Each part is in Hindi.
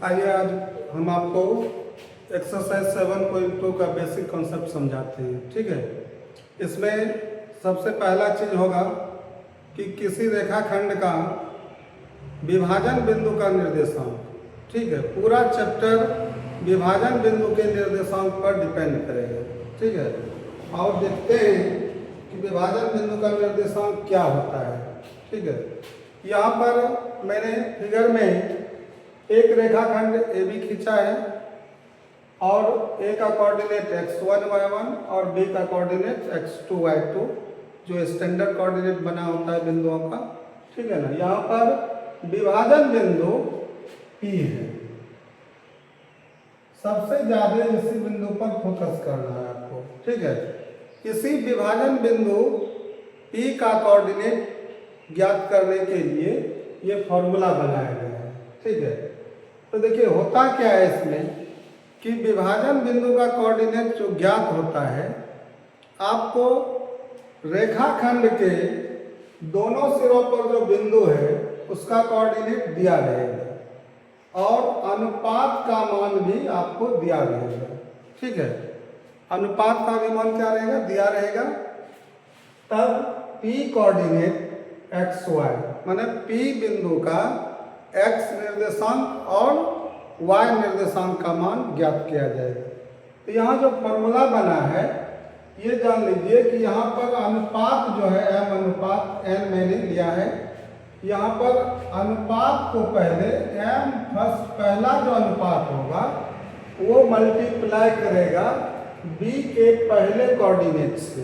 आइए आज हम आपको एक्सरसाइज 7.2 का बेसिक कॉन्सेप्ट समझाते हैं। ठीक है, इसमें सबसे पहला चीज होगा कि किसी रेखाखंड का विभाजन बिंदु का निर्देशांक। ठीक है, पूरा चैप्टर विभाजन बिंदु के निर्देशांक पर डिपेंड करेगा। ठीक है, और देखते हैं कि विभाजन बिंदु का निर्देशांक क्या होता है। ठीक है, यहाँ पर मैंने फिगर में एक रेखाखंड ए बी खींचा है और ए का कोऑर्डिनेट x1 y1 और बी का कोऑर्डिनेट x2 y2, जो स्टैंडर्ड कोऑर्डिनेट बना होता है बिंदुओं का। ठीक है ना, यहाँ पर विभाजन बिंदु P है। सबसे ज्यादा इसी बिंदु पर फोकस करना है आपको। ठीक है, इसी विभाजन बिंदु P का कोऑर्डिनेट ज्ञात करने के लिए ये फॉर्मूला बनाया गया है। ठीक है, तो देखिए होता क्या है इसमें कि विभाजन बिंदु का कोऑर्डिनेट जो ज्ञात होता है, आपको रेखाखंड के दोनों सिरों पर जो बिंदु है उसका कोऑर्डिनेट दिया रहेगा और अनुपात का मान भी आपको दिया रहेगा। ठीक है, अनुपात का भी मान क्या रहेगा, दिया रहेगा। तब P कोऑर्डिनेट एक्स वाई, माने P बिंदु का x निर्देशांक और y निर्देशांक का मान ज्ञात किया जाएगा। तो यहाँ जो फॉर्मूला बना है ये जान लीजिए कि यहाँ पर अनुपात जो है m अनुपात n मैंने लिया है। यहाँ पर अनुपात को पहले पहला जो अनुपात होगा वो मल्टीप्लाई करेगा b के पहले कोऑर्डिनेट से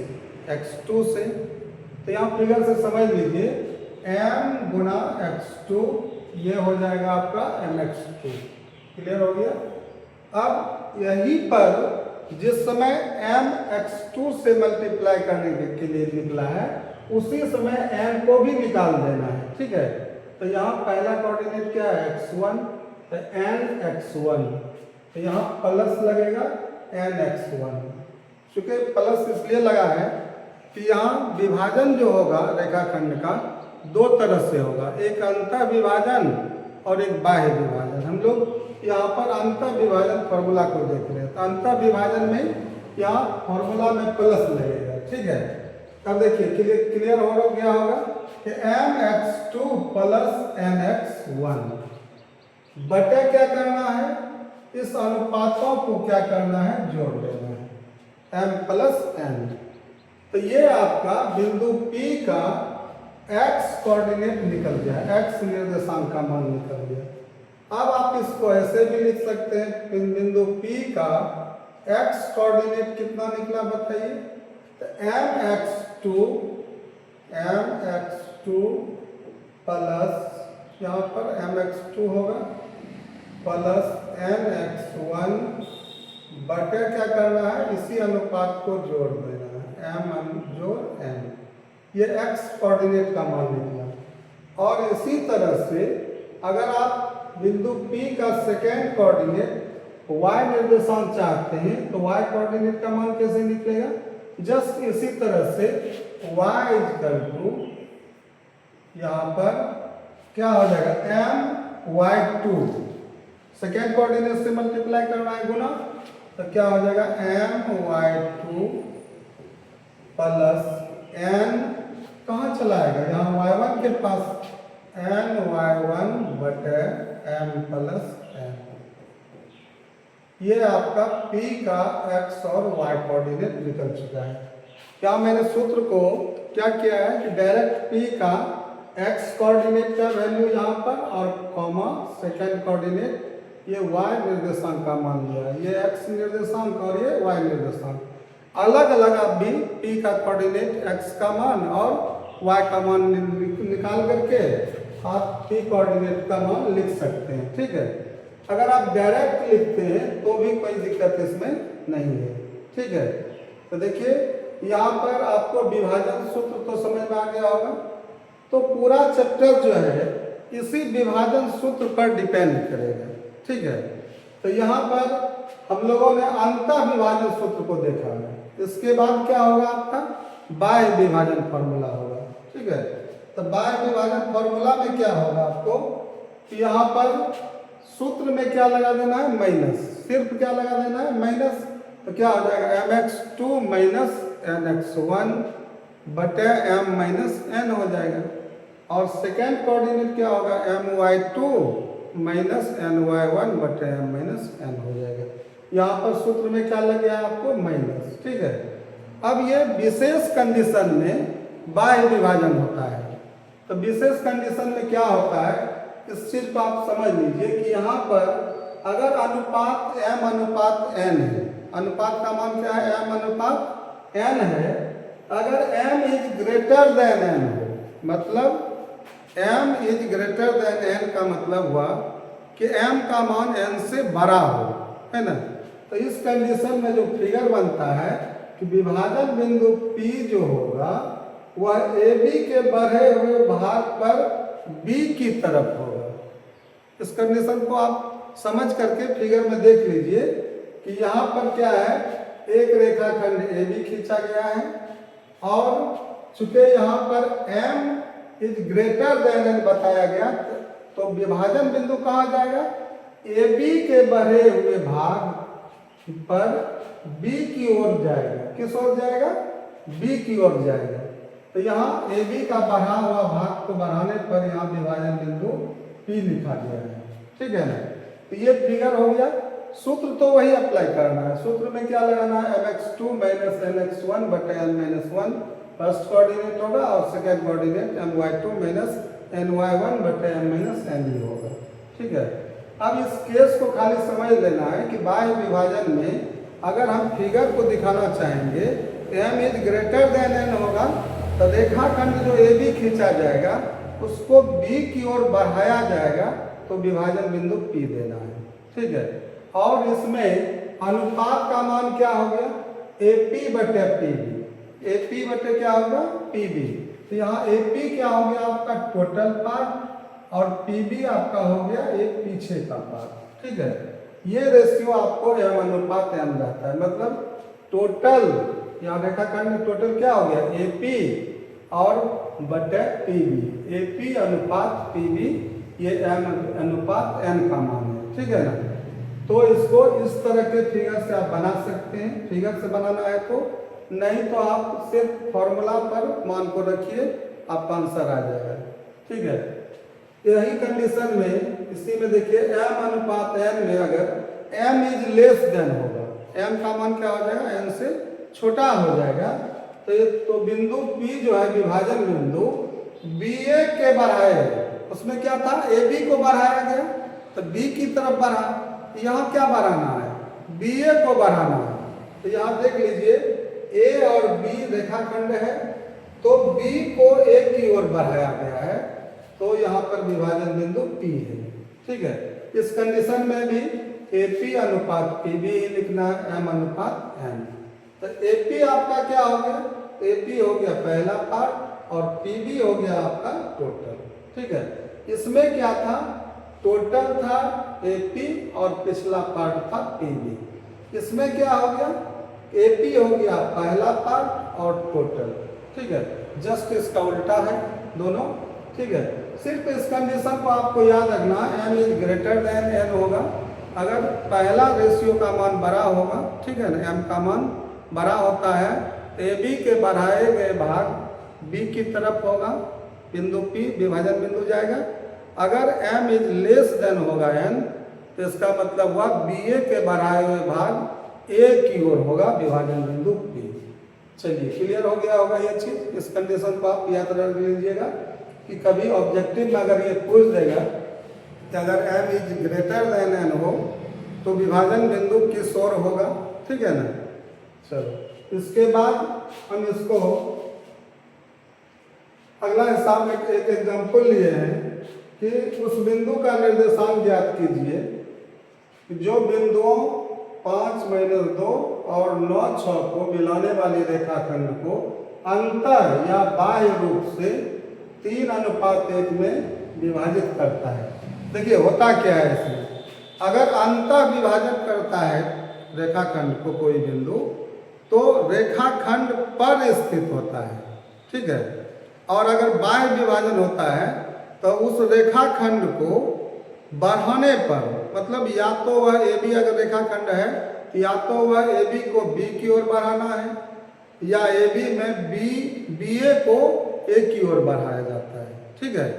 x2 से। तो यहाँ फिगर से समझ लीजिए m गुना x2, ये हो जाएगा आपका mx2। क्लियर हो गया। अब यहीं पर जिस समय mx2 से मल्टीप्लाई करने के लिए निकला है उसी समय m को भी निकाल देना है। ठीक है, तो यहाँ पहला कोऑर्डिनेट क्या है x1, तो nx1, तो यहाँ प्लस लगेगा nx1। चूंकि प्लस इसलिए लगा है कि यहाँ विभाजन जो होगा रेखाखंड का दो तरह से होगा, एक अंतः विभाजन और एक बाह्य विभाजन। हम लोग यहाँ पर अंतः विभाजन फॉर्मूला को देख रहे हैं, तो अंतः विभाजन में यहाँ फॉर्मूला में प्लस लगेगा। ठीक है, अब देखिए क्लियर हो गया होगा कि mx2 प्लस nx1 बटे क्या करना है, इस अनुपातों को क्या करना है, जोड़ देना है, m प्लस n। तो ये आपका बिंदु P का x कोऑर्डिनेट निकल गया, x निर्देशांक का मान निकल गया। अब आप इसको ऐसे भी लिख सकते हैं, बिंदु P का x कोऑर्डिनेट कितना निकला बताइए, तो mx2 प्लस यहाँ पर mx2 होगा प्लस nx1 बटे क्या करना है, इसी अनुपात को जोड़ देना है, m जोड़ n, ये x कोऑर्डिनेट का मान निकला। और इसी तरह से अगर आप बिंदु P का सेकेंड कोऑर्डिनेट y निर्देशांक चाहते हैं तो y कोऑर्डिनेट का मान कैसे निकलेगा, जस्ट इसी तरह से y इक्वल टू यहाँ पर क्या हो जाएगा my2, सेकेंड कोऑर्डिनेट से मल्टीप्लाई करना है गुना, तो क्या हो जाएगा my2 प्लस n कहाँ चलाएगा, यहाँ y1 के पास ny1 बटे m प्लस n। ये आपका P का x और y कोऑर्डिनेट निकल चुका है। क्या मैंने सूत्र को क्या किया है कि डायरेक्ट P का x कोऑर्डिनेट का वैल्यू यहाँ पर और कॉमा सेकेंड कोऑर्डिनेट ये y निर्देशांक का मान लिया है, ये x निर्देशांक और ये y निर्देशांक। अलग अलग आप भी P का कोऑर्डिनेट x का मान और y का मान निकाल करके आप P कोऑर्डिनेट का मान लिख सकते हैं। ठीक है, अगर आप डायरेक्ट लिखते हैं तो भी कोई दिक्कत इसमें नहीं है। ठीक है, तो देखिए यहाँ पर आपको विभाजन सूत्र तो समझ में आ गया होगा। तो पूरा चैप्टर जो है इसी विभाजन सूत्र पर डिपेंड करेगा। ठीक है, तो यहाँ पर हम लोगों ने अंतः विभाजन सूत्र को देखा है। इसके बाद क्या होगा, आपका बाह्य विभाजन फॉर्मूला होगा। ठीक है, तो बाह्य विभाजन फॉर्मूला में क्या होगा आपको कि यहाँ पर सूत्र में क्या लगा देना है, माइनस, सिर्फ क्या लगा देना है, माइनस। तो क्या हो जाएगा, mx2 माइनस nx1 बटे m माइनस n हो जाएगा। और सेकेंड कोऑर्डिनेट क्या होगा, my2 माइनस ny1 बटे m माइनस n हो जाएगा। यहाँ पर सूत्र में क्या लग गया आपको, माइनस। ठीक है, अब ये विशेष कंडीशन में बाह्य विभाजन होता है। तो विशेष कंडीशन में क्या होता है, इस चीज को आप समझ लीजिए कि यहाँ पर अगर अनुपात m अनुपात n है, अनुपात का मान क्या है, m अनुपात n है, अगर m is greater than n हो, मतलब m is greater than n का मतलब हुआ कि m का मान n से बड़ा हो, है ना। तो इस कंडीशन में जो फिगर बनता है कि विभाजन बिंदु P जो होगा वह AB के बढ़े हुए भाग पर B की तरफ होगा। इस कंडीशन को आप समझ करके फिगर में देख लीजिए कि यहाँ पर क्या है, एक रेखाखंड AB खींचा गया है और चूंकि यहाँ पर M is greater than n बताया गया, तो विभाजन बिंदु कहाँ जाएगा, AB के बढ़े हुए भाग पर B की ओर जाएगा। किस ओर जाएगा, B की ओर जाएगा। तो यहाँ AB का बढ़ा हुआ भाग को बढ़ाने पर यहाँ विभाजन बिंदु P लिखा गया है। ठीक है ना। तो ये फिगर हो गया। सूत्र तो वही अप्लाई करना है। सूत्र में क्या लगाना है, mx2 माइनस nx1 बटे n माइनस 1 फर्स्ट कोऑर्डिनेट होगा और second coordinate my2 minus ny1 बटे m माइनस n होगा। ठीक है, अब इस केस को खाली समझ लेना है कि बाह्य विभाजन में अगर हम फिगर को दिखाना चाहेंगे, m is greater than n होगा, तो रेखाखंड जो AB खींचा जाएगा उसको B की ओर बढ़ाया जाएगा, तो विभाजन बिंदु P देना है। ठीक है, और इसमें अनुपात का मान क्या हो गया, AP बटे PB। AP बटे क्या होगा, PB। तो यहाँ AP क्या हो गया आपका टोटल पार्ट और PB आपका हो गया एक पीछे का पार्ट। ठीक है, ये रेशियो आपको m अनुपात n रहता है, मतलब टोटल यहाँ रेखाखंड में टोटल क्या हो गया, AP और बटे PB। AP अनुपात PB, ये m अनुपात n का मान है। ठीक है ना। तो इसको इस तरह के फिगर से आप बना सकते हैं, फिगर से बनाना है तो, नहीं तो आप सिर्फ फॉर्मूला पर मान को रखिए, आपका आंसर आ जाएगा। ठीक है, यही कंडीशन में इसी में देखिए m अनुपात n में अगर m इज लेस देन होगा, m का मान क्या हो जाएगा, n से छोटा हो जाएगा, तो बिंदु P जो है विभाजन बिंदु BA के बढ़ाए, उसमें क्या था, AB को बढ़ाया गया तो B की तरफ बढ़ा, यहाँ क्या बढ़ाना है, BA को बढ़ाना है। तो यहाँ देख लीजिए A और B रेखाखंड है, तो B को A की ओर बढ़ाया गया है, तो यहाँ पर विभाजन बिंदु P है। ठीक है, इस कंडीशन में भी AP अनुपात PB ही लिखना है, m अनुपात n। तो AP आपका क्या हो गया, AP हो गया पहला पार्ट और PB हो गया आपका टोटल। ठीक है, इसमें क्या था, टोटल था AP और पिछला पार्ट था PB। इसमें क्या हो गया, AP हो गया पहला पार्ट और टोटल। ठीक है, जस्ट इसका उल्टा है दोनों। ठीक है, सिर्फ इस कंडीशन को आपको याद रखना, m is greater than n होगा अगर पहला रेशियो का मान बड़ा होगा। ठीक है ना, m का मान बड़ा होता है, AB के बढ़ाए गए भाग B की तरफ होगा, बिंदु P विभाजन बिंदु जाएगा। अगर m इज लेस देन होगा n, तो इसका मतलब हुआ BA के बढ़ाए हुए भाग A की ओर होगा, विभाजन बिंदु P। चलिए, क्लियर हो गया होगा ये चीज। इस कंडीशन को आप याद रख लीजिएगा कि कभी ऑब्जेक्टिव में अगर ये पूछ देगा कि अगर m is greater than n हो तो विभाजन बिंदु किस ओर होगा। ठीक है ना। चलो, इसके बाद हम इसको अगला हिसाब में एक एग्जाम्पल लिए हैं कि उस बिंदु का निर्देशांक ज्ञात कीजिए जो बिंदुओं 5 माइनस 2 और 9 6 को मिलाने वाली रेखाखंड को अंतर या बाह्य रूप से 3:1 में विभाजित करता है। देखिए होता क्या है इसमें, अगर अंतर विभाजन करता है रेखाखंड को कोई बिंदु, तो रेखाखंड पर स्थित होता है। ठीक है, और अगर बाह्य विभाजन होता है तो उस रेखाखंड को बढ़ाने पर मतलब या तो वह ए बी अगर रेखाखंड है, या तो वह ए बी को बी की ओर बढ़ाना है, या ए बी में बी ए को ए की ओर बढ़ाया जाता है। ठीक है,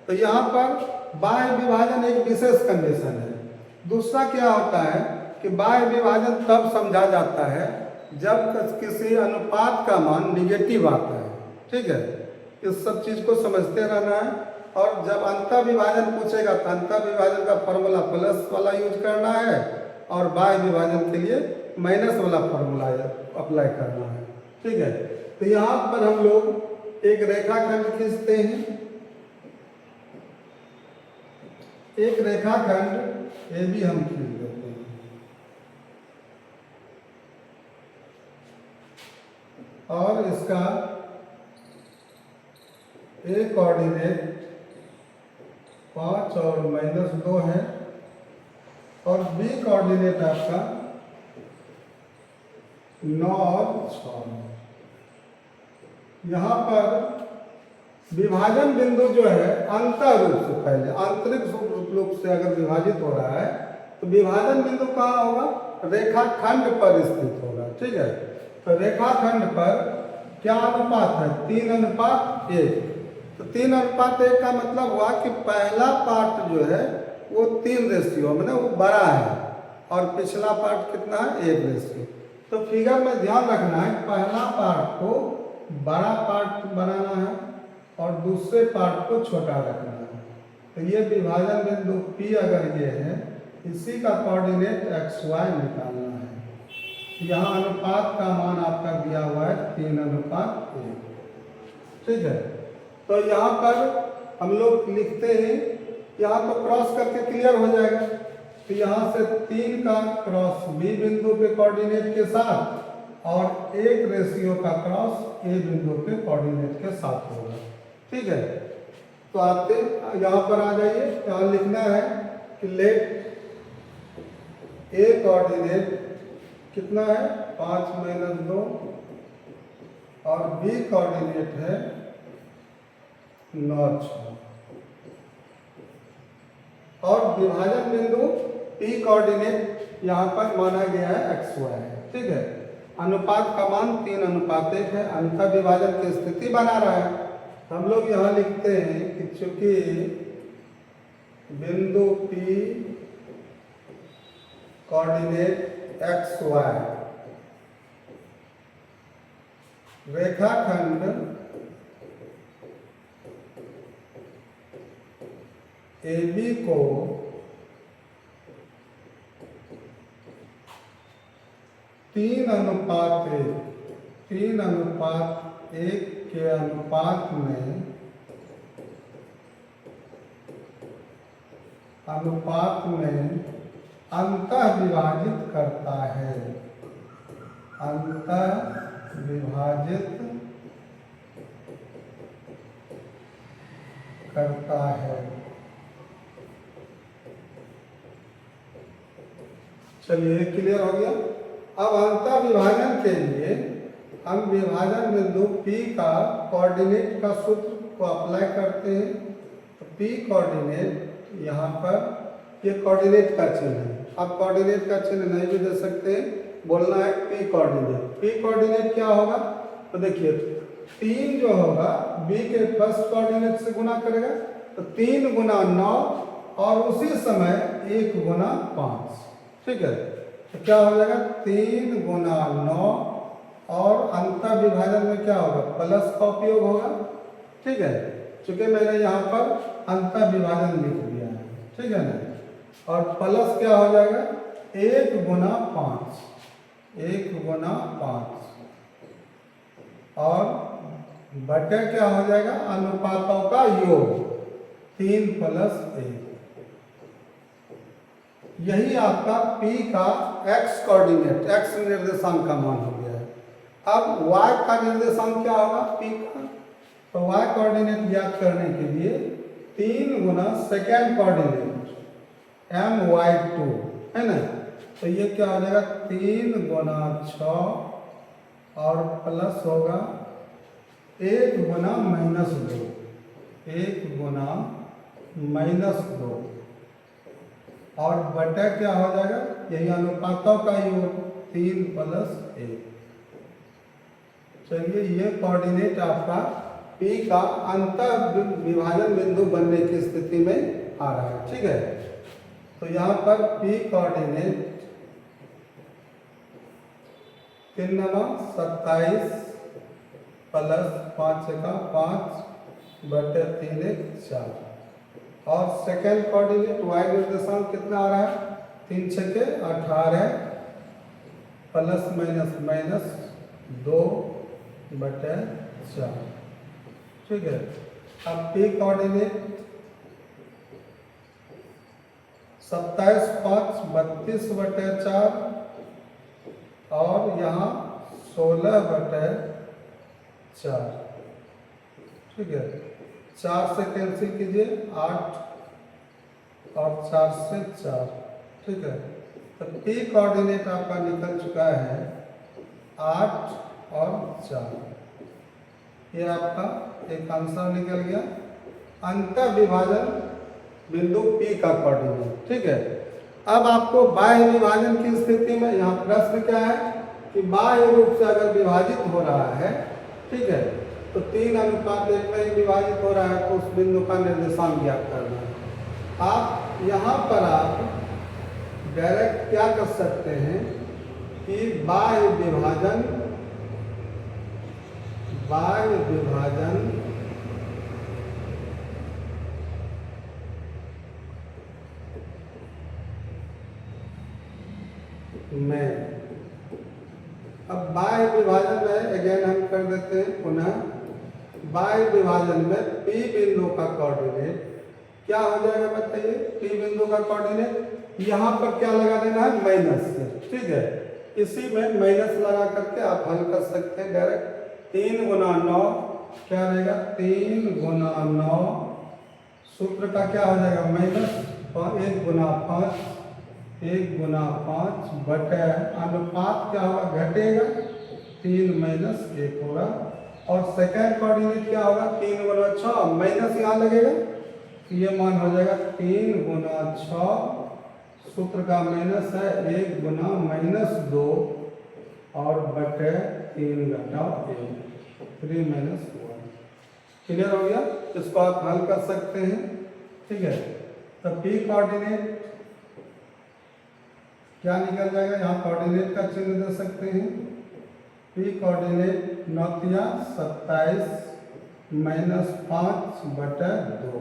तो यहाँ पर बाह्य विभाजन एक विशेष कंडीशन है। दूसरा क्या होता है कि बाह्य विभाजन तब समझा जाता है जब किसी अनुपात का मान निगेटिव आता है। ठीक है, इस सब चीज को समझते रहना है। और जब अंतर विभाजन पूछेगा तो अंतर विभाजन का फॉर्मूला प्लस वाला यूज करना है, और बाह्य विभाजन के लिए माइनस वाला फॉर्मूला अप्लाई करना है। ठीक है, तो यहाँ पर हम लोग एक रेखाखंड खींचते हैं। एक रेखाखंड ए बी हम खींच देते हैं, और इसका ए कोऑर्डिनेट 5 और -2 है, और बी कोऑर्डिनेट आपका 9 और 6 है। यहाँ पर विभाजन बिंदु जो है अंतर रूप से, पहले आंतरिक रूप से अगर विभाजित हो रहा है तो विभाजन बिंदु कहाँ होगा? रेखाखंड पर स्थित होगा। ठीक है, तो रेखाखंड पर क्या अनुपात है? 3:1। तो 3:1 का मतलब हुआ कि पहला पार्ट जो है वो 3 रेशियो में वो बड़ा है, और पिछला पार्ट कितना है? 1 रेशियो। तो फिगर में ध्यान रखना है, पहला पार्ट को बड़ा पार्ट बनाना है और दूसरे पार्ट को छोटा रखना है। तो ये विभाजन बिंदु P अगर ये है, इसी का कोऑर्डिनेट XY निकालना है। यहाँ अनुपात का मान आपका दिया हुआ है 3:1। ठीक है, तो यहाँ पर हम लोग लिखते हैं, यहाँ तो क्रॉस करके क्लियर हो जाएगा। तो यहाँ से 3 का क्रॉस बी बिंदु के कोऑर्डिनेट के साथ, और 1 रेशियो का क्रॉस ए बिंदु के कोऑर्डिनेट के साथ होगा। ठीक है, तो आते यहाँ पर आ जाइए। यहाँ लिखना है कि लेट ए कोऑर्डिनेट कितना है? 5 - 2, और बी कोऑर्डिनेट है 9, 6, और विभाजन बिंदु P कोऑर्डिनेट यहाँ पर माना गया है XY है। ठीक है, अनुपात का मान 3:1 है, अंतर विभाजन की स्थिति बना रहा है। हम लोग यहाँ लिखते हैं कि चूंकि बिंदु P कोऑर्डिनेट XY रेखाखंड AB को 3:1 के अनुपात में अंतः विभाजित करता है, अंतः विभाजित करता है। चलिए, क्लियर हो गया। अब अंतर विभाजन के लिए हम विभाजन बिंदु P का कोऑर्डिनेट का सूत्र को अप्लाई करते हैं। तो P कोऑर्डिनेट यहाँ पर, ये कोऑर्डिनेट का चिन्ह है। आप कोऑर्डिनेट का चिन्ह नहीं भी दे सकते हैं, बोलना है P कोऑर्डिनेट। P कोऑर्डिनेट क्या होगा? तो देखिए, 3 जो होगा B के फर्स्ट कोऑर्डिनेट से गुना करेगा, तो 3 × 9, और उसी समय 1 × 5। ठीक है, तो क्या हो जाएगा? 3 × 9, और अंतर विभाजन में क्या होगा? प्लस का उपयोग होगा। ठीक है, चूंकि मैंने यहाँ पर अंतर विभाजन लिख दिया है। ठीक है ना, और प्लस क्या हो जाएगा? 1 × 5, 1 × 5, और बटे क्या हो जाएगा? अनुपातों का योग, 3 + 1। यही आपका P का x कोऑर्डिनेट, x निर्देशांक का मान हो गया है। अब y का निर्देशांक क्या होगा? P का, तो y कोऑर्डिनेट ज्ञात करने के लिए 3 × सेकेंड कोऑर्डिनेट my2 है ना, तो ये क्या हो जाएगा? 3 × 6, और प्लस होगा 1 × -2, 1 × -2, और बटा क्या हो जाएगा, यही अनुपातों का योग 3 + 1। चलिए ये कोऑर्डिनेट आपका P का अंतर विभाजन बिंदु बनने की स्थिति में आ रहा है। ठीक है, तो यहाँ पर P कोऑर्डिनेट 3 × 27 + 5 × 5 बटे 3 × 4 और सेकेंड कोऑर्डिनेट y निर्देशांक कितना आ रहा है, 3 × 6 = 18 ± -2 बटे 4। ठीक है, अब P कोऑर्डिनेट 27 5 32 बटे 4 और यहाँ 16 बटे 4। ठीक है, 4 से कैंसिल कीजिए 8 और 4 से 4। ठीक है, तो P कोऑर्डिनेट आपका निकल चुका है 8 और 4। ये आपका एक आंसर निकल गया अंतर विभाजन बिंदु P का कोऑर्डिनेट। ठीक है, अब आपको बाह्य विभाजन की स्थिति में यहाँ प्रश्न क्या है कि बाह्य रूप से अगर विभाजित हो रहा है, ठीक है, तो 3:1 में ही विभाजित हो रहा है, तो उस बिंदु का निर्देशांक ज्ञात करना है। आप यहाँ पर आप डायरेक्ट क्या कर सकते हैं कि बाह्य विभाजन में, अब बाह्य विभाजन में अगेन हम कर देते हैं पुनः। बाह्य विभाजन में P बिंदु का कोऑर्डिनेट क्या हो जाएगा बताइए, P बिंदु का कोऑर्डिनेट यहाँ पर क्या लगा देना है, माइनस से। ठीक है, इसी में माइनस लगा करके आप हल कर सकते हैं डायरेक्ट। 3 × 9 क्या रहेगा, 3 × 9 सूत्र का क्या हो जाएगा माइनस 1 × 5 बटे अनुपात क्या होगा, घटेगा 3 - 1 होगा। और सेकेंड कोऑर्डिनेट क्या होगा, 3 × 6 माइनस यहाँ लगेगा, ये मान हो जाएगा 3 × 6 सूत्र का माइनस है 1 × -2 और बटे 3 × 1 3 - 1। क्लियर हो गया, इसको आप हल कर सकते हैं। ठीक है, तो P कोऑर्डिनेट क्या निकल जाएगा, यहाँ कोऑर्डिनेट का चिन्ह दे सकते हैं। P कोऑर्डिनेट 9 × 27 - 5 बटे 2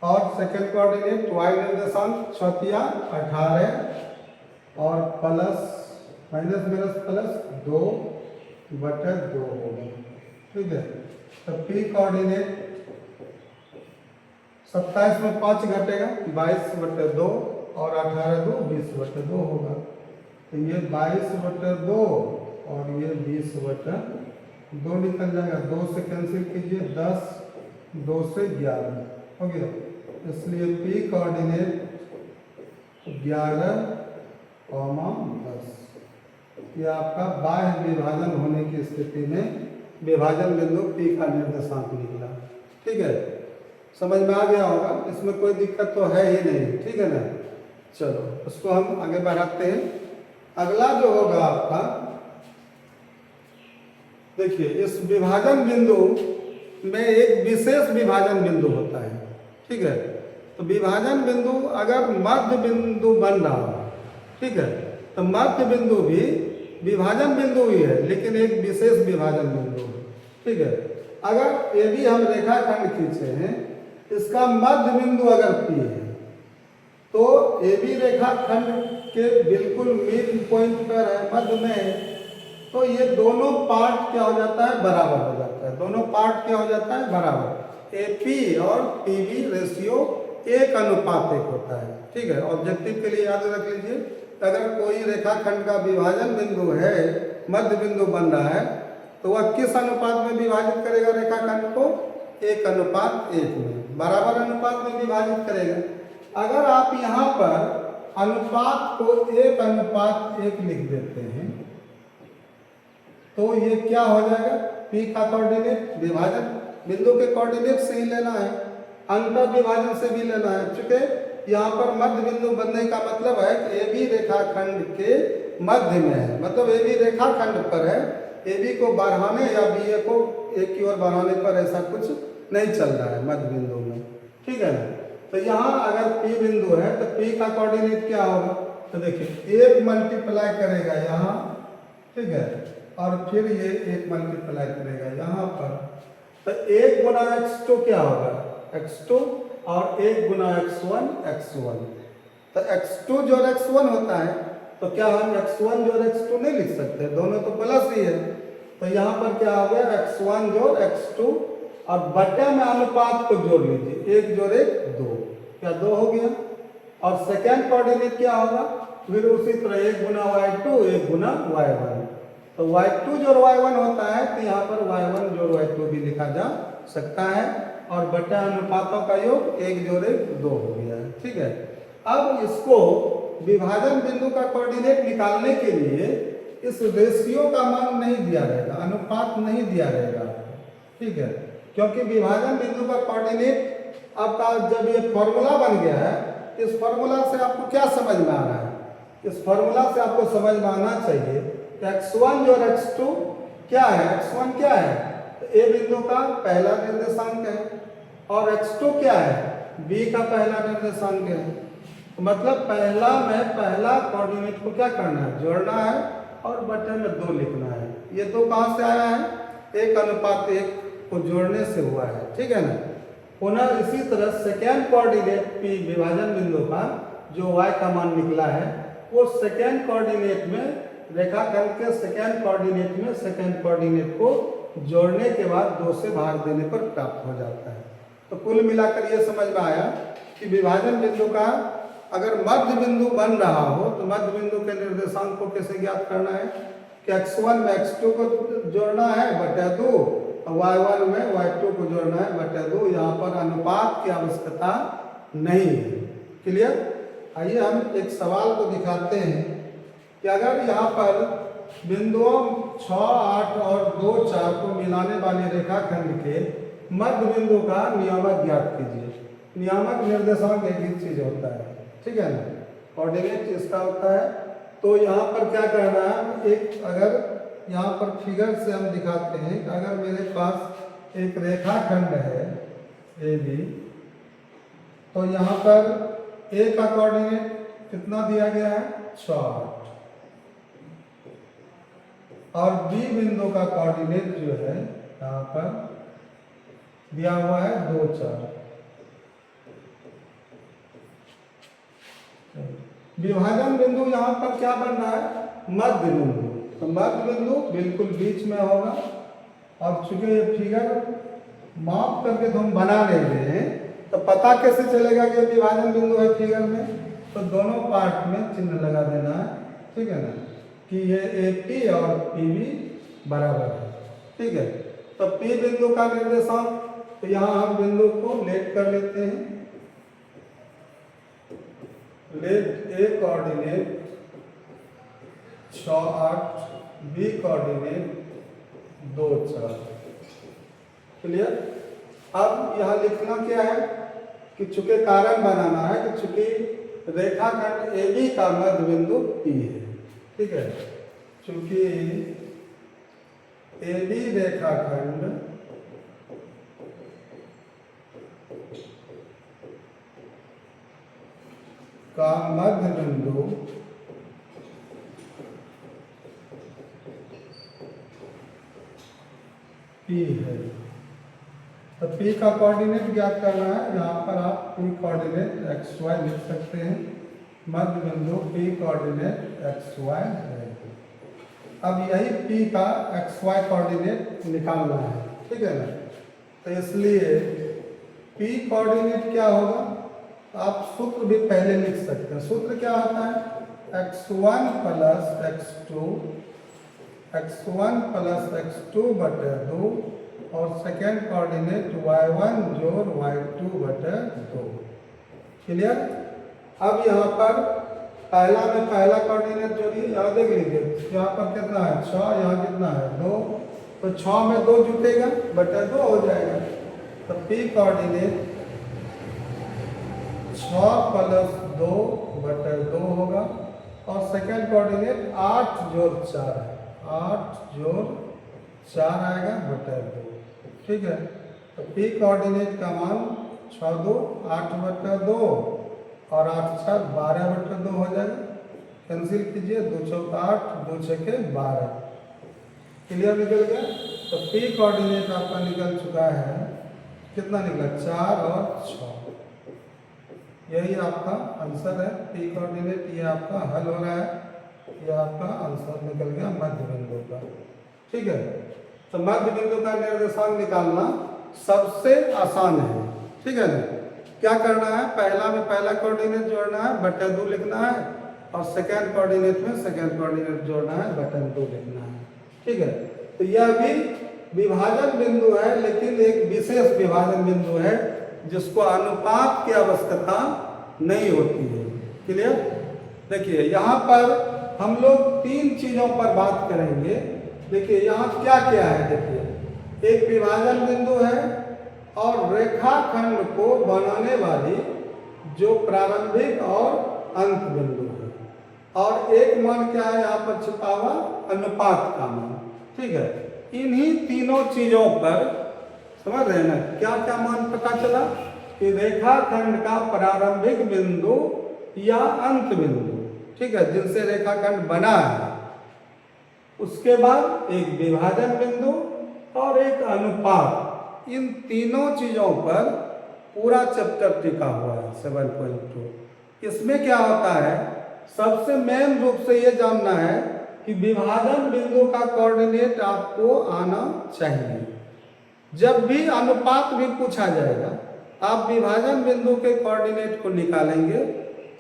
और सेकेंड कोऑर्डिनेट y निर्देशांक 6 × 18 और ±2 बटे 2 होगा। ठीक है, तो P कोऑर्डिनेट 27 में 5 घटेगा 22 बटे 2 और 18 2 20 बटे 2 होगा। तो ये 22 बटे 2 और ये 20 बटे 2 निकल जाएगा। 2 से कैंसिल कीजिए 10, 2 से 11 हो गया। इसलिए P कोऑर्डिनेट 11, 10 ये आपका बाह्य विभाजन होने की स्थिति में विभाजन बिंदु P का निर्देशांक निकला। ठीक है, समझ में आ गया होगा, इसमें कोई दिक्कत तो है ही नहीं। ठीक है ना, चलो उसको हम आगे बढ़ाते हैं। अगला जो होगा आपका, देखिए इस विभाजन बिंदु में एक विशेष विभाजन बिंदु होता है। ठीक है, तो विभाजन बिंदु अगर मध्य बिंदु बन रहा हो, ठीक है, तो मध्य बिंदु भी विभाजन बिंदु ही है लेकिन एक विशेष विभाजन बिंदु है। ठीक है, अगर ये भी हम रेखाखंड खींचे हैं, इसका मध्य बिंदु अगर P है तो ए बी रेखाखंड के बिल्कुल मिड पॉइंट पर है, मध्य में है, तो ये दोनों पार्ट क्या हो जाता है, बराबर हो जाता है। दोनों पार्ट क्या हो जाता है, बराबर। AP और PB रेशियो 1:1 होता है। ठीक है, ऑब्जेक्टिव के लिए याद रख लीजिए, अगर कोई रेखाखंड का विभाजन बिंदु है, मध्य बिंदु बन रहा है, तो वह किस अनुपात में विभाजित करेगा रेखाखंड को, 1:1 में, बराबर अनुपात में विभाजित करेगा। अगर आप यहाँ पर अनुपात को 1:1 लिख देते हैं तो ये क्या हो जाएगा, P का कोऑर्डिनेट विभाजन बिंदु के कोऑर्डिनेट से ही लेना है, अंतर विभाजन से भी लेना है। चूंकि यहाँ पर मध्य बिंदु बनने का मतलब है कि ए बी रेखाखंड के मध्य में है, मतलब ए बी रेखाखंड पर है। ए बी को बढ़ाने या बी ए को एक की ओर बढ़ाने पर ऐसा कुछ नहीं चल रहा है मध्य बिंदु में, ठीक है ना। तो यहाँ अगर पी बिंदु है तो पी का कोऑर्डिनेट क्या होगा, तो देखिए एक मल्टीप्लाई करेगा यहाँ, ठीक है, और फिर ये एक मल्टीप्लाई करेगा यहाँ पर, तो एक गुना x2 क्या होगा x2 और एक गुना x1 x1। तो x2 जोड़ x1 होता है, तो क्या हम x1 जोड़ x2 नहीं लिख सकते, दोनों तो प्लस ही है। तो यहाँ पर क्या हो गया x1 जोड़ x2 और बटे में अनुपात को जोड़ लीजिए, एक जोड़ एक दो, क्या दो हो गया। और सेकेंड कोऑर्डिनेट क्या होगा, फिर उसी तरह एक गुना y2 एक गुना y1। तो y2 जोड़ y1 होता है, तो यहाँ पर y1 जोड़ y2 भी लिखा जा सकता है, और बटा अनुपातों का योग एक जोड़ एक दो हो गया है, ठीक है। अब इसको विभाजन बिंदु का कोऑर्डिनेट निकालने के लिए इस रेशियो का मान नहीं दिया रहेगा, अनुपात नहीं दिया रहेगा, ठीक है, क्योंकि विभाजन बिंदु का कोऑर्डिनेट आपका जब ये फॉर्मूला बन गया है, इस फॉर्मूला से आपको क्या समझ में आ रहा है, इस फॉर्मूला से आपको समझ में आना चाहिए कि x1 जोड़ x2 क्या है, x1 क्या है, तो ए बिंदु का पहला निर्देशांक है, और x2 क्या है, b का पहला निर्देशांक है। तो मतलब पहला में पहला कोऑर्डिनेट को क्या करना है, जोड़ना है, और बटे में दो लिखना है। ये दो कहाँ से आया है, एक अनुपात एक को जोड़ने से हुआ है, ठीक है ना। पुनः इसी तरह सेकेंड कोऑर्डिनेट पी विभाजन बिंदु का जो y का मान निकला है, वो सेकेंड कोऑर्डिनेट में रेखाखंड के सेकेंड कोऑर्डिनेट में सेकेंड कोऑर्डिनेट को जोड़ने के बाद दो से भाग देने पर प्राप्त हो जाता है। तो कुल मिलाकर ये समझ में आया कि विभाजन बिंदु का अगर मध्य बिंदु बन रहा हो तो मध्य बिंदु के निर्देशांक को कैसे ज्ञात करना है कि x1 में x2 को जोड़ना है बटे 2, y1 में y2 को जोड़ना है बटे 2। यहाँ पर अनुपात की आवश्यकता नहीं है। क्लियर। आइए हम एक सवाल को दिखाते हैं कि अगर यहाँ पर बिंदुओं 6, 8 और 2, 4 को मिलाने वाले रेखाखंड के मध्य बिंदु का नियामक ज्ञात कीजिए। नियामक निर्देशांक एक ही चीज होता है, ठीक है ना, कोऑर्डिनेट इसका होता है। तो यहाँ पर क्या करना है, एक अगर यहाँ पर फिगर से हम दिखाते हैं कि अगर मेरे पास एक रेखाखंड है ए बी, तो यहाँ पर ए का कोऑर्डिनेट कितना दिया गया है 6, 8 और बी बिंदु का कोऑर्डिनेट जो है यहाँ पर दिया हुआ है 2, 4। विभाजन बिंदु यहाँ पर क्या बन रहा है, मध्य बिंदु। तो मध्य बिंदु बिल्कुल बीच में होगा, और चूंकि ये फिगर माप करके तो हम बना नहीं रहे हैं, तो पता कैसे चलेगा कि विभाजन बिंदु है फिगर में, तो दोनों पार्ट में चिन्ह लगा देना है, ठीक है ना, कि ये AP और PB बराबर है, ठीक है। तो P बिंदु का निर्देशांक, तो यहाँ हम बिंदु को लेट कर लेते हैं, let A coordinate 6, 8, B coordinate 2, 4। Clear. अब यहाँ लिखना क्या है कि चूंकि कारण बनाना है कि चूंकि रेखाखंड AB का मध्य बिंदु P है, ठीक है, चूंकि AB रेखाखंड का मध्य बिंदु P है। तो P का कोऑर्डिनेट ज्ञात करना है। यहाँ पर आप P कोऑर्डिनेट XY लिख सकते हैं, मध्य बिंदु P कोऑर्डिनेट XY है। अब यही P का XY कोऑर्डिनेट निकालना है, ठीक है ना। तो इसलिए P कोऑर्डिनेट क्या होगा, आप सूत्र भी पहले लिख सकते हैं। सूत्र क्या होता है, x1 प्लस x2 बटे 2 और सेकेंड कोऑर्डिनेट y1 जोड़ y2 बटे 2। क्लियर। अब यहाँ पर पहला में पहला कोऑर्डिनेट जोड़िए, यहाँ देख लीजिए, यहाँ पर कितना है 6, यहाँ कितना है 2, तो 6 में 2 जुटेगा बटे 2 हो जाएगा। तो P कोऑर्डिनेट 6 प्लस 2/2 होगा और सेकेंड कोऑर्डिनेट 8 जोड़ 4 है, 8 जोड़ 4 आएगा बटा 2। ठीक है, तो पी कोऑर्डिनेट का मान 6 2 8/2 और 8 4 12/2 हो जाएगा। कैंसिल कीजिए, 2 चौक 8 2 छके 12। क्लियर निकल गया। तो पी कोऑर्डिनेट आपका निकल चुका है, कितना निकला 4 और 6। यही आपका आंसर है। पी कोऑर्डिनेट ये आपका हल हो रहा है, ये आपका आंसर निकल गया मध्य बिंदु का। ठीक है, तो मध्य बिंदु का निर्देशांक निकालना सबसे आसान है। ठीक है ना, क्या करना है, पहला में पहला कोऑर्डिनेट जोड़ना है, बटा 2 लिखना है और सेकेंड कोऑर्डिनेट में सेकेंड कोऑर्डिनेट जोड़ना है, बटा 2 लिखना है। ठीक है, तो यह भी विभाजन बिंदु है, लेकिन एक विशेष विभाजन बिंदु है जिसको अनुपात की आवश्यकता नहीं होती है। क्लियर। देखिए यहाँ पर हम लोग 3 चीजों पर बात करेंगे। देखिए यहाँ क्या क्या है, देखिए एक विभाजन बिंदु है और रेखाखंड को बनाने वाली जो प्रारंभिक और अंत बिंदु है, और एक मान क्या है यहाँ पर छिपा हुआ, अनुपात का मान। ठीक है, इन्हीं तीनों चीजों पर समझ रहे हैं ना, क्या क्या मान पता चला कि रेखाखंड का प्रारंभिक बिंदु या अंत बिंदु, ठीक है, जिनसे रेखाखंड बना है, उसके बाद एक विभाजन बिंदु और एक अनुपात, इन तीनों चीजों पर पूरा चैप्टर टिका हुआ है 7.2। इसमें क्या होता है, सबसे मेन रूप से ये जानना है कि विभाजन बिंदु का कोऑर्डिनेट आपको आना चाहिए। जब भी अनुपात भी पूछा जाएगा, आप विभाजन बिंदु के कोऑर्डिनेट को निकालेंगे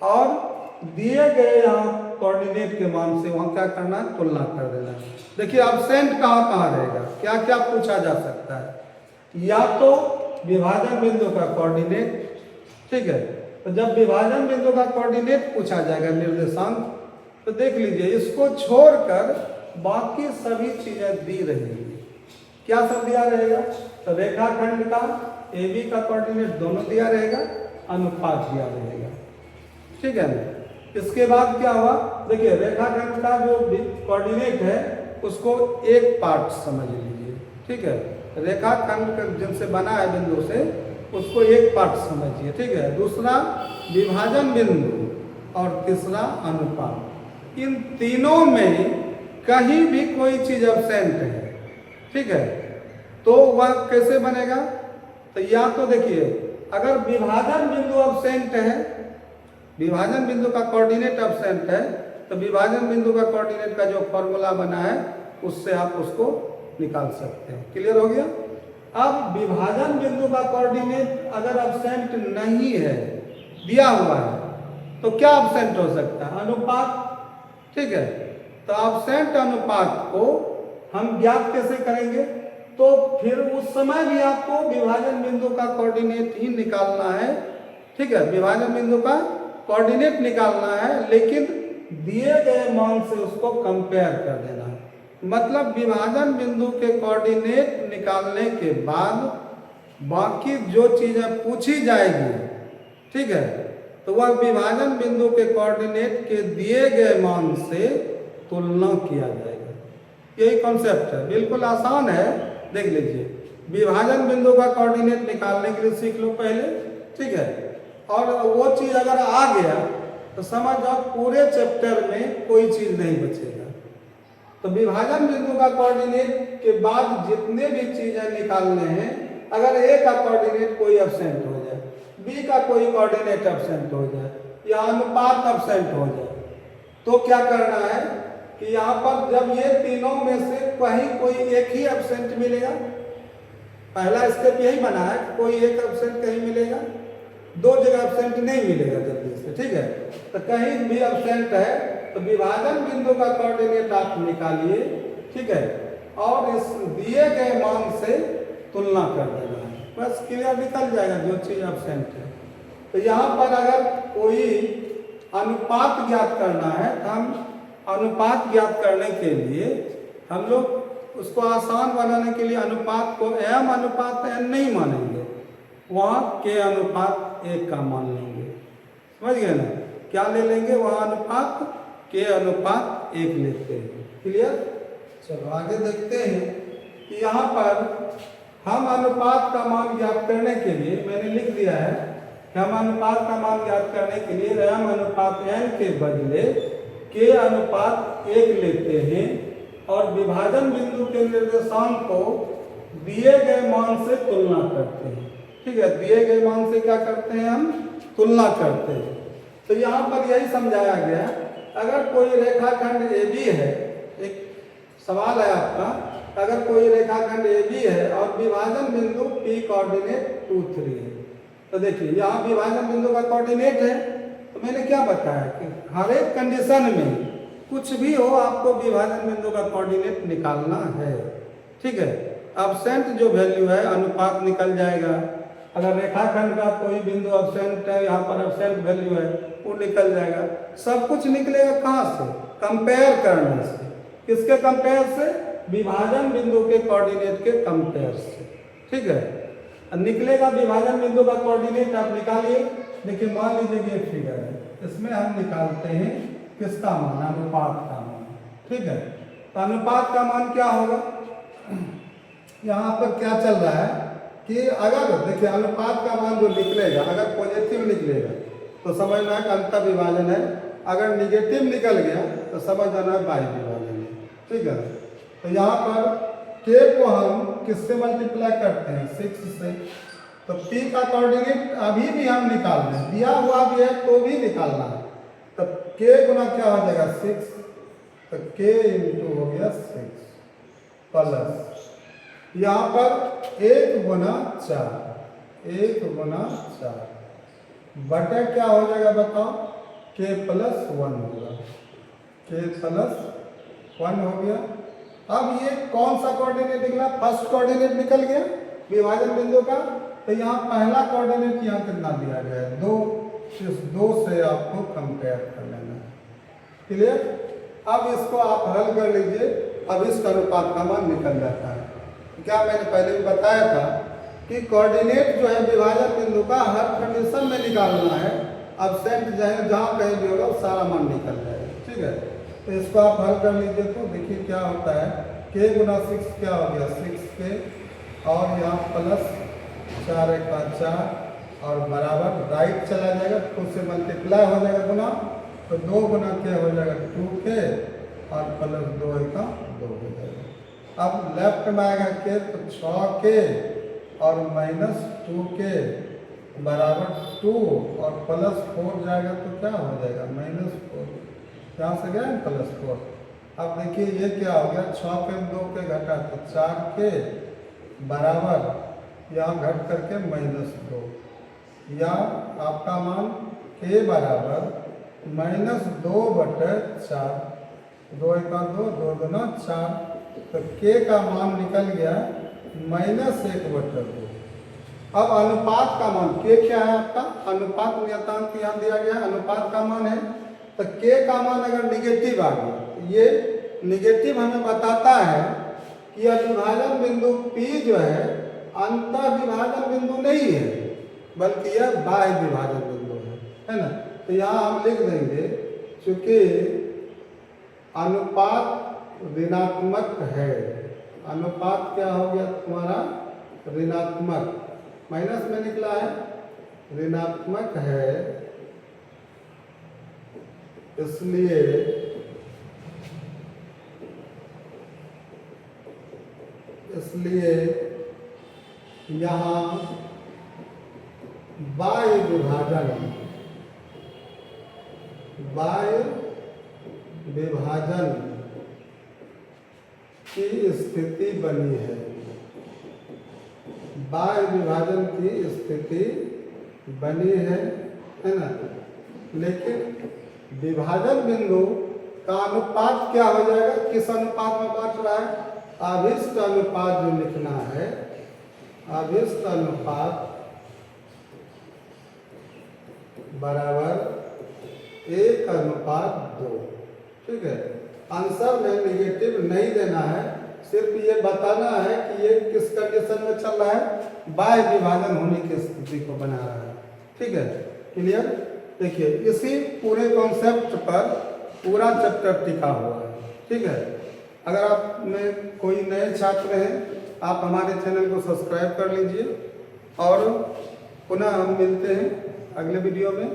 और दिए गए यहाँ कोऑर्डिनेट के मान से वहाँ क्या करना है, तुलना कर देना है। देखिए एब्सेंट कहाँ कहाँ रहेगा, क्या क्या पूछा जा सकता है, या तो विभाजन बिंदु का कोऑर्डिनेट। ठीक है, तो जब विभाजन बिंदु का कोऑर्डिनेट पूछा जाएगा निर्देशांक, तो देख लीजिए इसको छोड़कर बाकी सभी चीजें दी रहेंगी। क्या सब दिया रहेगा, तो रेखाखंड का AB का कोऑर्डिनेट दोनों दिया रहेगा, अनुपात दिया रहेगा। ठीक है ना, इसके बाद क्या हुआ, देखिए रेखाखंड का जो कोऑर्डिनेट है उसको एक पार्ट समझ लीजिए। ठीक है, रेखाखंड जिनसे बना है बिंदु से, उसको एक पार्ट समझिए। ठीक है, दूसरा विभाजन बिंदु और तीसरा अनुपात। इन तीनों में कहीं भी कोई चीज एब्सेंट है, ठीक है, तो वह कैसे बनेगा, तो या तो देखिए अगर विभाजन बिंदु एब्सेंट है, विभाजन बिंदु का कोऑर्डिनेट एब्सेंट है, तो विभाजन बिंदु का कोऑर्डिनेट का जो फॉर्मूला बना है उससे आप उसको निकाल सकते हैं। क्लियर हो गया। अब विभाजन बिंदु का कोऑर्डिनेट अगर एब्सेंट नहीं है, दिया हुआ है, तो क्या एब्सेंट हो सकता है, अनुपात। ठीक है, तो एब्सेंट अनुपात को हम ज्ञात कैसे करेंगे, तो फिर उस समय भी आपको विभाजन बिंदु का कोऑर्डिनेट ही निकालना है। ठीक है, विभाजन बिंदु का कोऑर्डिनेट निकालना है, लेकिन दिए गए मान से उसको कंपेयर कर देना है। मतलब विभाजन बिंदु के कोऑर्डिनेट निकालने के बाद बाकी जो चीजें पूछी जाएगी, ठीक है, तो वह विभाजन बिंदु के कोऑर्डिनेट के दिए गए मान से तुलना किया जाएगा। यही कॉन्सेप्ट है, बिल्कुल आसान है। देख लीजिए, विभाजन बिंदु का कोऑर्डिनेट निकालने के लिए सीख लो पहले। ठीक है, और वो चीज अगर आ गया तो समझ जाओ पूरे चैप्टर में कोई चीज नहीं बचेगा। तो विभाजन बिंदु का कोऑर्डिनेट के बाद जितने भी चीजें निकालने हैं, अगर ए का कोऑर्डिनेट कोई एब्सेंट हो जाए, बी का कोई कोऑर्डिनेट एब्सेंट हो जाए, या अनुपात एब्सेंट हो जाए, तो क्या करना है कि यहाँ पर जब ये तीनों में से कहीं कोई एक ही एब्सेंट मिलेगा, पहला स्टेप यही बना है, कोई एक एब्सेंट कहीं मिलेगा, दो जगह एब्सेंट नहीं मिलेगा जल्दी से। ठीक है, तो कहीं भी एब्सेंट है तो विभाजन बिंदु का कोऑर्डिनेट आप निकालिए। ठीक है, और इस दिए गए मान से तुलना कर देना है, बस क्लियर निकल जाएगा जो चीज एब्सेंट है। तो यहाँ पर अगर कोई अनुपात ज्ञात करना है, तो हम अनुपात ज्ञात करने के लिए हम लोग उसको आसान बनाने के लिए अनुपात को m अनुपात n नहीं मानेंगे, वहाँ k अनुपात 1 का मान लेंगे। समझ गए ना। क्या ले लेंगे, वहाँ अनुपात के अनुपात 1 लेते हैं। क्लियर। चलो आगे देखते हैं कि यहाँ पर हम अनुपात का मान ज्ञात करने के लिए मैंने लिख दिया है कि हम अनुपात का मान ज्ञात करने के लिए m अनुपात n के बदले k अनुपात 1 लेते हैं और विभाजन बिंदु के निर्देशांक को दिए गए मान से तुलना करते हैं। ठीक है, दिए गए मान से क्या करते हैं, हम तुलना करते हैं। तो यहाँ पर यही समझाया गया, अगर कोई रेखाखंड AB है, एक सवाल है आपका, अगर कोई रेखाखंड AB है और विभाजन बिंदु P कोऑर्डिनेट 2 3 है, तो देखिए यहाँ विभाजन बिंदु का कोऑर्डिनेट है। तो मैंने क्या बताया कि हर एक कंडीशन में कुछ भी हो आपको विभाजन बिंदु का कोऑर्डिनेट निकालना है। ठीक है, एब्सेंट जो वैल्यू है अनुपात निकल जाएगा। अगर रेखाखंड का कोई बिंदु एब्सेंट है, यहाँ पर एब्सेंट वैल्यू है, वो निकल जाएगा। सब कुछ निकलेगा कहाँ से, कंपेयर करने से। किसके कंपेयर से, विभाजन बिंदु के कोऑर्डिनेट के कंपेयर से। ठीक है, निकलेगा विभाजन बिंदु का कोऑर्डिनेट, आप निकालिए। देखिए मान लीजिए कि एक फिगर है, इसमें हम निकालते हैं किसका मान, अनुपात का मान। ठीक है, तो अनुपात का मान क्या होगा, यहाँ पर क्या चल रहा है कि अगर देखिए अनुपात का मान जो निकलेगा, अगर पॉजिटिव निकलेगा तो समझना है कि अंतर विभाजन है, अगर निगेटिव निकल गया तो समझ जाना है बाह्य विभाजन है। ठीक है, तो यहाँ पर k को हम किससे मल्टीप्लाई करते हैं, 6 से। तो P का कोऑर्डिनेट अभी भी हम निकाल रहे हैं, दिया हुआ भी है तो भी निकालना है। तो k गुना क्या हो जाएगा, 6, तो k इंटू हो गया 6 प्लस यहाँ पर 1 गुना 4, 1 गुना 4 बटे क्या हो जाएगा बताओ, k प्लस 1 होगा, k प्लस 1 हो गया। अब ये कौन सा कोऑर्डिनेट निकला, फर्स्ट कोऑर्डिनेट निकल गया विभाजन बिंदु का। तो यहाँ पहला कोऑर्डिनेट यहाँ कितना दिया गया है, 2, इस 2 से आपको कंपेयर कर लेना है। क्लियर। अब इसको आप हल कर लीजिए, अब इसका अनुपात का मान निकल जाता है। क्या मैंने पहले भी बताया था कि कोऑर्डिनेट जो है विभाजन बिंदु का हर कंडीशन में निकालना है, एब्सेंट जहाँ कहीं भी होगा सारा मान निकल जाएगा। ठीक है, तो इसको आप हल कर लीजिए। तो देखिए क्या होता है, k गुना 6 क्या हो गया, 6k और यहाँ प्लस 4 का 4 और बराबर राइट चला जाएगा, खुद से मल्टीप्लाई हो जाएगा गुना, तो 2 गुना k हो जाएगा 2k और प्लस 2 का 2 हो जाएगा। अब लेफ्ट में आएगा k, तो 6k और माइनस 2k बराबर 2 और प्लस 4 जाएगा तो क्या हो जाएगा, -4। यहाँ से गया +4। अब देखिए ये क्या हो गया, 6 पे 2 के घटा तो 4k बराबर यहाँ घट करके -2, या आपका मान k बराबर -2 बटे 4, 2 का 2, 2 गुना 4, तो k का मान निकल गया -1 बटे 2। अब अनुपात का मान k क्या है आपका, अनुपात नियतांक यहाँ दिया गया, अनुपात का मान है। तो k का मान अगर निगेटिव आ गया, ये निगेटिव हमें बताता है कि यह विभाजन बिंदु P जो है अंतर विभाजन बिंदु नहीं है, बल्कि यह बाह्य विभाजन बिंदु है ना। तो यहाँ हम लिख देंगे, चूंकि अनुपात ऋणात्मक है, अनुपात क्या हो गया तुम्हारा, ऋणात्मक, माइनस में निकला है, ऋणात्मक है, इसलिए यहाँ बाह्य विभाजन की स्थिति बनी है, बाह्य विभाजन की स्थिति बनी है ना। लेकिन विभाजन बिंदु का अनुपात क्या हो जाएगा, किस अनुपात में बांट रहा है, अभिष्ट अनुपात जो लिखना है, अभिष्ट अनुपात बराबर 1:2। ठीक है, आंसर में निगेटिव नहीं देना है, सिर्फ ये बताना है कि ये किस कंडीशन में चल रहा है, बाह्य विभाजन होने की स्थिति को बना रहा है। ठीक है, क्लियर। देखिए इसी पूरे कॉन्सेप्ट पर पूरा चैप्टर टिका हुआ है, ठीक है। अगर आप में कोई नए छात्र हैं, आप हमारे चैनल को सब्सक्राइब कर लीजिए और पुनः हम मिलते हैं अगले वीडियो में।